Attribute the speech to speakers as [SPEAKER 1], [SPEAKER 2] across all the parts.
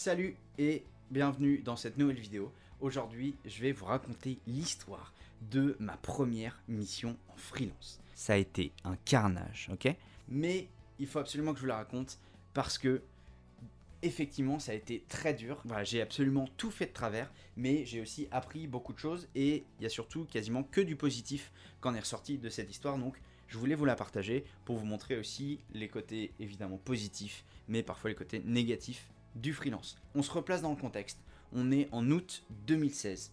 [SPEAKER 1] Salut et bienvenue dans cette nouvelle vidéo. Aujourd'hui, je vais vous raconter l'histoire de ma première mission en freelance. Ça a été un carnage, ok? Mais il faut absolument que je vous la raconte parce que effectivement, ça a été très dur. Voilà, j'ai absolument tout fait de travers, mais j'ai aussi appris beaucoup de choses et il y a surtout quasiment que du positif qu'en est ressorti de cette histoire. Donc, je voulais vous la partager pour vous montrer aussi les côtés évidemment positifs, mais parfois les côtés négatifs du freelance. On se replace dans le contexte. On est en août 2016.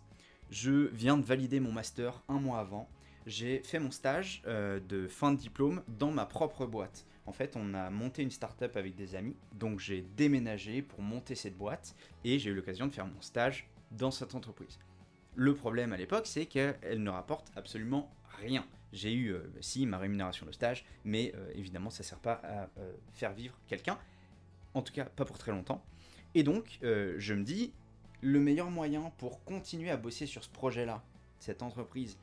[SPEAKER 1] Je viens de valider mon master un mois avant. J'ai fait mon stage de fin de diplôme dans ma propre boîte. En fait, on a monté une start-up avec des amis, donc j'ai déménagé pour monter cette boîte et j'ai eu l'occasion de faire mon stage dans cette entreprise. Le problème à l'époque, c'est qu'elle ne rapporte absolument rien. J'ai eu, si, ma rémunération de stage, mais évidemment, ça ne sert pas à faire vivre quelqu'un, en tout cas pas pour très longtemps. Et donc, je me dis, le meilleur moyen pour continuer à bosser sur ce projet-là, cette entreprise,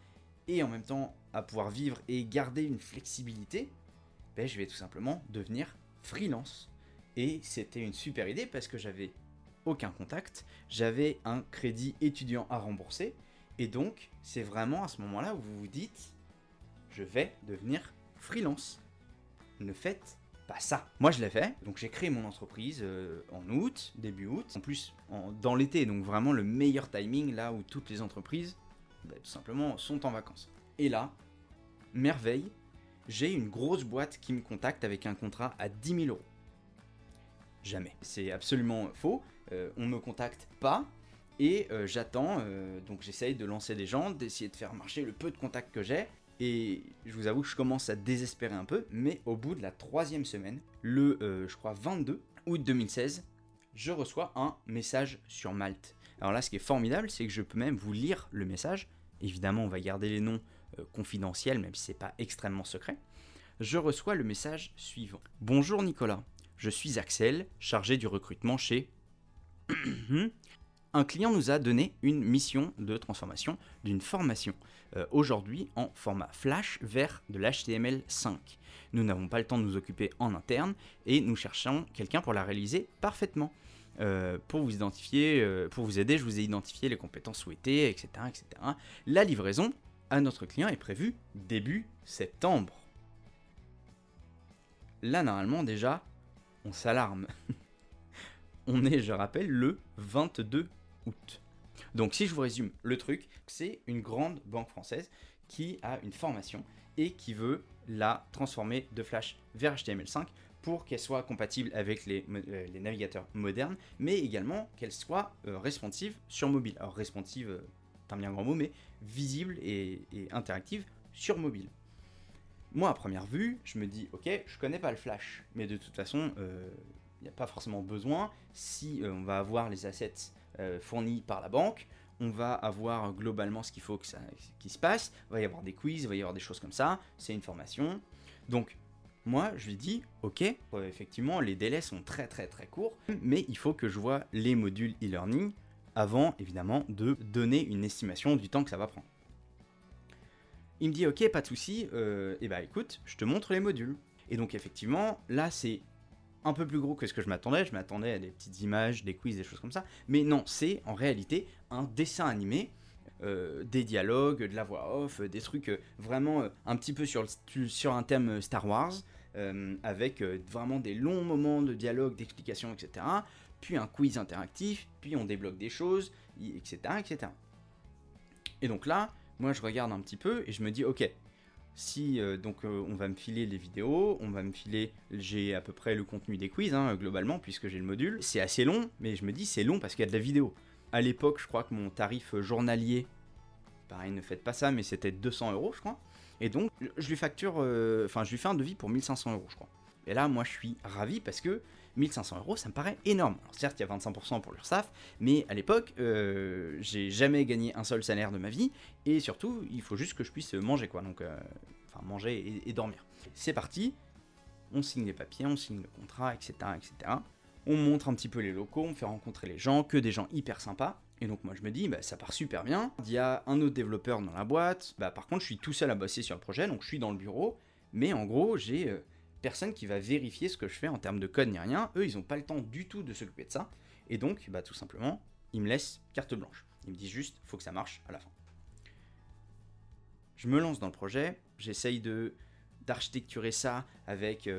[SPEAKER 1] et en même temps à pouvoir vivre et garder une flexibilité, ben, je vais tout simplement devenir freelance. Et c'était une super idée parce que j'avais aucun contact, j'avais un crédit étudiant à rembourser, et donc c'est vraiment à ce moment-là où vous vous dites, je vais devenir freelance. Ne faites pas ça. Moi je l'ai fait, donc j'ai créé mon entreprise en août, début août, en plus dans l'été, donc vraiment le meilleur timing, là où toutes les entreprises, ben, tout simplement, sont en vacances. Et là, merveille, j'ai une grosse boîte qui me contacte avec un contrat à 10 000 €. Jamais. C'est absolument faux, on me contacte pas, et j'attends, donc j'essaye de lancer des gens, d'essayer de faire marcher le peu de contacts que j'ai, et je vous avoue que je commence à désespérer un peu, mais au bout de la 3e semaine, le, je crois, 22 août 2016, je reçois un message sur Malte. Alors là, ce qui est formidable, c'est que je peux même vous lire le message. Évidemment, on va garder les noms confidentiels, même si c'est pas extrêmement secret. Je reçois le message suivant. Bonjour Nicolas, je suis Axel, chargé du recrutement chez... Un client nous a donné une mission de transformation d'une formation, aujourd'hui en format Flash vers de l'HTML5. Nous n'avons pas le temps de nous occuper en interne et nous cherchons quelqu'un pour la réaliser parfaitement. Pour vous identifier, pour vous aider, je vous ai identifié les compétences souhaitées, etc., etc. La livraison à notre client est prévue début septembre. Là, normalement, déjà, on s'alarme. On est, je rappelle, le 22 août. Donc, si je vous résume le truc, c'est une grande banque française qui a une formation et qui veut la transformer de Flash vers HTML5 pour qu'elle soit compatible avec les navigateurs modernes, mais également qu'elle soit responsive sur mobile. Alors responsive, c'est un bien grand mot, mais visible et interactive sur mobile. Moi, à première vue, je me dis, ok, je connais pas le Flash, mais de toute façon, il n'y a pas forcément besoin. Si on va avoir les assets fournis par la banque, on va avoir globalement ce qu'il faut qu'il se passe, il va y avoir des quiz, il va y avoir des choses comme ça, c'est une formation. Donc, moi, je lui dis, ok, effectivement, les délais sont très courts, mais il faut que je vois les modules e-learning avant, évidemment, de donner une estimation du temps que ça va prendre. Il me dit, ok, pas de souci, et bah écoute, je te montre les modules. Et donc, effectivement, là, c'est un peu plus gros que ce que je m'attendais à des petites images, des quiz, des choses comme ça, mais non, c'est en réalité un dessin animé, des dialogues, de la voix off, des trucs vraiment un petit peu sur un thème Star Wars, avec vraiment des longs moments de dialogue, d'explication, etc. Puis un quiz interactif, puis on débloque des choses, etc. etc. Et donc là, moi je regarde un petit peu et je me dis, ok, si on va me filer les vidéos, j'ai à peu près le contenu des quiz, globalement, puisque j'ai le module. C'est assez long, mais je me dis c'est long parce qu'il y a de la vidéo. À l'époque, je crois que mon tarif journalier, pareil, ne faites pas ça, mais c'était 200 €, je crois. Et donc, je lui facture, je lui fais un devis pour 1500 €, je crois. Et là, moi, je suis ravi parce que 1500 €, ça me paraît énorme. Alors certes, il y a 25% pour l'URSSAF, mais à l'époque, j'ai jamais gagné un seul salaire de ma vie, et surtout, il faut juste que je puisse manger, quoi. Donc, manger et dormir. C'est parti, on signe les papiers, on signe le contrat, etc., etc. On montre un petit peu les locaux, on fait rencontrer les gens, que des gens hyper sympas. Et donc moi je me dis, bah, ça part super bien. Il y a un autre développeur dans la boîte. Bah, par contre, je suis tout seul à bosser sur le projet, donc je suis dans le bureau. Mais en gros, j'ai personne qui va vérifier ce que je fais en termes de code ni rien. Eux, ils n'ont pas le temps du tout de s'occuper de ça. Et donc, bah, tout simplement, il me laisse carte blanche. Il me dit juste, faut que ça marche à la fin. Je me lance dans le projet, j'essaye d'architecturer ça avec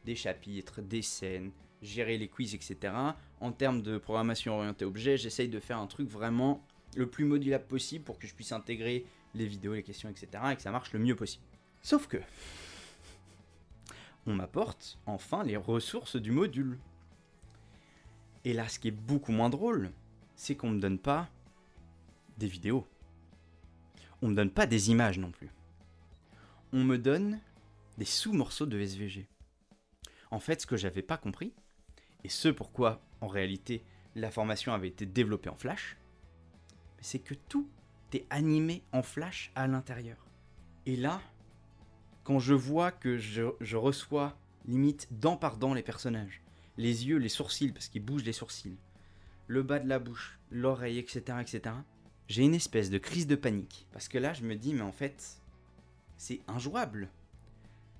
[SPEAKER 1] des chapitres, des scènes, gérer les quiz, etc. En termes de programmation orientée objet, j'essaye de faire un truc vraiment le plus modulable possible pour que je puisse intégrer les vidéos, les questions, etc. et que ça marche le mieux possible. Sauf que, on m'apporte enfin les ressources du module. Et là, ce qui est beaucoup moins drôle, c'est qu'on ne me donne pas des vidéos. On ne me donne pas des images non plus. On me donne des sous-morceaux de SVG. En fait, ce que j'avais pas compris, et ce pourquoi, en réalité, la formation avait été développée en Flash, c'est que tout est animé en Flash à l'intérieur. Et là, quand je vois que je reçois limite dent par dent les personnages, les yeux, les sourcils, parce qu'ils bougent les sourcils, le bas de la bouche, l'oreille, etc., etc., j'ai une espèce de crise de panique. Parce que là, je me dis, mais en fait, c'est injouable.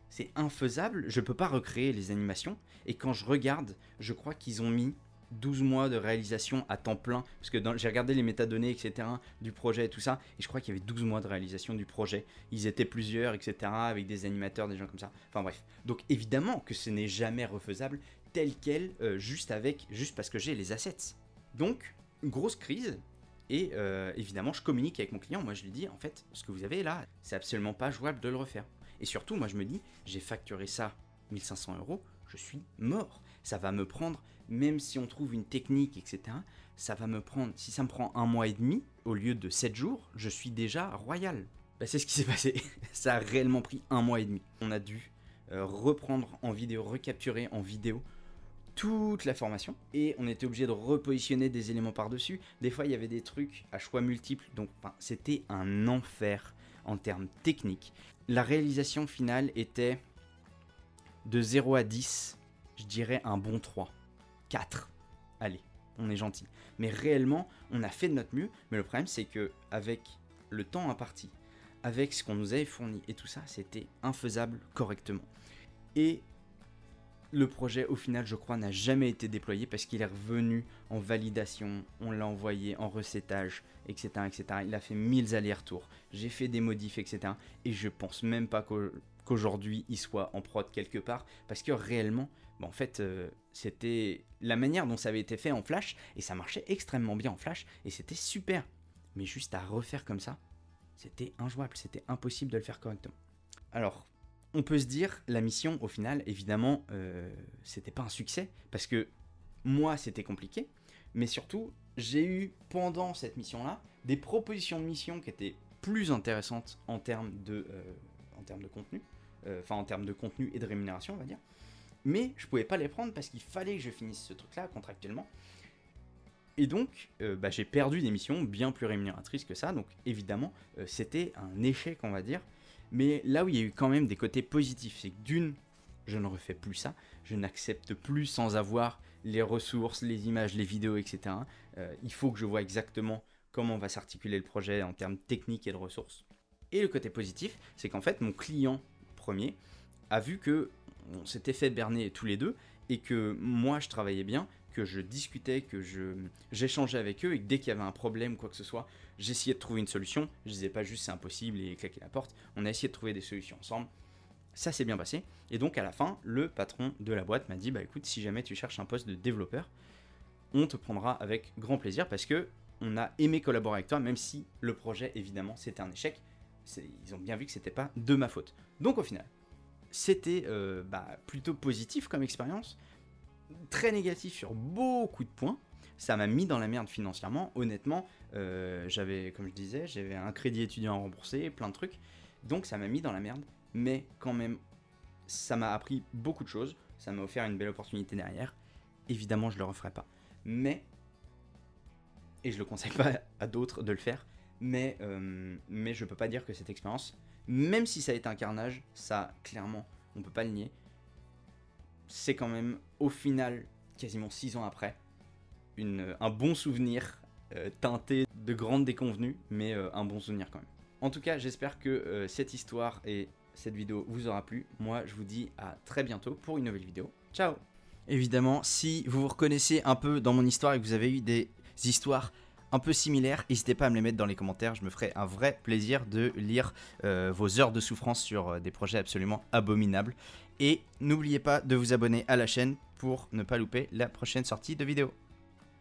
[SPEAKER 1] C'est infaisable, je peux pas recréer les animations. Et quand je regarde, je crois qu'ils ont mis 12 mois de réalisation à temps plein. Parce que j'ai regardé les métadonnées, etc., du projet et tout ça. Et je crois qu'il y avait 12 mois de réalisation du projet. Ils étaient plusieurs, etc., avec des animateurs, des gens comme ça. Enfin bref. Donc évidemment que ce n'est jamais refaisable tel quel, juste parce que j'ai les assets. Donc, grosse crise. Et évidemment, je communique avec mon client. Moi, je lui dis, en fait, ce que vous avez là, c'est absolument pas jouable de le refaire. Et surtout, moi, je me dis, j'ai facturé ça 1500 €, je suis mort. Ça va me prendre, même si on trouve une technique, etc., ça va me prendre, si ça me prend 1 mois et demi, au lieu de 7 jours, je suis déjà royal. Bah, c'est ce qui s'est passé. Ça a réellement pris 1 mois et demi. On a dû reprendre en vidéo, recapturer en vidéo toute la formation et on était obligé de repositionner des éléments par-dessus. Des fois, il y avait des trucs à choix multiples, donc c'était un enfer en termes techniques. La réalisation finale était de 0 à 10, je dirais un bon 3, 4. Allez, on est gentil. Mais réellement, on a fait de notre mieux, mais le problème c'est que avec le temps imparti, avec ce qu'on nous avait fourni et tout ça, c'était infaisable correctement. Et le projet, au final, je crois, n'a jamais été déployé parce qu'il est revenu en validation, on l'a envoyé en recettage, etc., etc. Il a fait 1000 allers-retours, j'ai fait des modifs, etc. Et je pense même pas qu'aujourd'hui, il soit en prod quelque part, parce que réellement, en fait, c'était la manière dont ça avait été fait en Flash, et ça marchait extrêmement bien en Flash, et c'était super. Mais juste à refaire comme ça, c'était injouable, c'était impossible de le faire correctement. Alors, on peut se dire, la mission, au final, évidemment, c'était pas un succès, parce que moi, c'était compliqué, mais surtout, j'ai eu, pendant cette mission-là, des propositions de mission qui étaient plus intéressantes en termes de contenu, en termes de contenu et de rémunération, on va dire, mais je pouvais pas les prendre parce qu'il fallait que je finisse ce truc-là contractuellement, et donc, j'ai perdu des missions bien plus rémunératrices que ça, donc évidemment, c'était un échec, on va dire. Mais là où il y a eu quand même des côtés positifs, c'est que d'une, je ne refais plus ça, je n'accepte plus sans avoir les ressources, les images, les vidéos, etc. Il faut que je vois exactement comment va s'articuler le projet en termes techniques et de ressources. Et le côté positif, c'est qu'en fait, mon client premier a vu que on s'était fait berner tous les deux et que moi, je travaillais bien, que je discutais, que j'échangeais avec eux et que dès qu'il y avait un problème ou quoi que ce soit, j'essayais de trouver une solution. Je disais pas juste c'est impossible et claquer la porte. On a essayé de trouver des solutions ensemble. Ça s'est bien passé. Et donc à la fin, le patron de la boîte m'a dit bah écoute, si jamais tu cherches un poste de développeur, on te prendra avec grand plaisir parce que on a aimé collaborer avec toi, même si le projet évidemment c'était un échec. Ils ont bien vu que c'était pas de ma faute. Donc au final, c'était plutôt positif comme expérience. Très négatif sur beaucoup de points. Ça m'a mis dans la merde financièrement. Honnêtement, j'avais, comme je disais, j'avais un crédit étudiant à rembourser, plein de trucs. Donc ça m'a mis dans la merde. Mais quand même, ça m'a appris beaucoup de choses. Ça m'a offert une belle opportunité derrière. Évidemment, je le referai pas. Mais, et je le conseille pas à d'autres de le faire, mais je peux pas dire que cette expérience, même si ça a été un carnage, ça, clairement, on peut pas le nier. C'est quand même, au final, quasiment 6 ans après, un bon souvenir teinté de grandes déconvenues, mais un bon souvenir quand même. En tout cas, j'espère que cette histoire et cette vidéo vous aura plu. Moi, je vous dis à très bientôt pour une nouvelle vidéo. Ciao! Évidemment, si vous vous reconnaissez un peu dans mon histoire et que vous avez eu des histoires un peu similaires, n'hésitez pas à me les mettre dans les commentaires, je me ferai un vrai plaisir de lire vos heures de souffrance sur des projets absolument abominables. Et n'oubliez pas de vous abonner à la chaîne pour ne pas louper la prochaine sortie de vidéo.